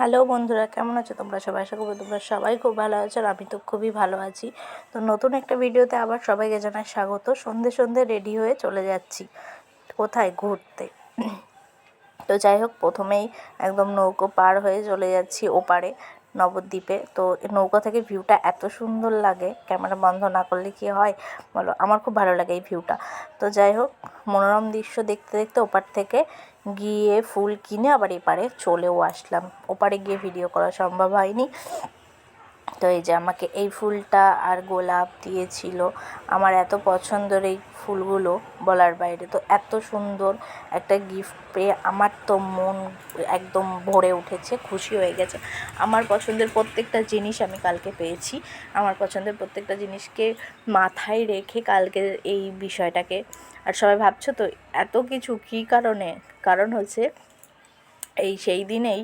Hello বন্ধুরা, কেমন আছো তোমরা সবাই? আশা করবো তোমরা সবাই খুব ভালো আছো, আর আমি তো খুবই ভালো আছি। তো নতুন একটা ভিডিওতে আবার সবাইকে জানাই স্বাগত। সন্ধে সন্ধে রেডি হয়ে চলে যাচ্ছি কোথায় ঘুরতে। তো যাই হোক, প্রথমেই একদম নৌকো পার হয়ে চলে যাচ্ছি ওপারে নবদ্বীপে। তো নৌকা থেকে ভিউটা এত সুন্দর লাগে, ক্যামেরা বন্ধ না করলে কি হয় বলো, আমার খুব ভালো লাগে এই ভিউটা। তো যাই হোক, মনোরম দৃশ্য দেখতে দেখতে ওপার থেকে গিয়ে ফুল কিনে আবার এপারে চলেও আসলাম। ওপারে গিয়ে ভিডিও করা সম্ভব হয়নি। তো এই যে আমাকে এই ফুলটা আর গোলাপ দিয়েছিল, আমার এত পছন্দের এই ফুলগুলো বলার বাইরে। তো এত সুন্দর একটা গিফট পেয়ে আমার তো মন একদম ভরে উঠেছে, খুশি হয়ে গেছে। আমার পছন্দের প্রত্যেকটা জিনিস আমি কালকে পেয়েছি। আমার পছন্দের প্রত্যেকটা জিনিসকে মাথায় রেখে কালকে এই বিষয়টাকে, আর সবাই ভাবছো তো এত কিছু কী কারণে, কারণ হচ্ছে এই সেই দিনেই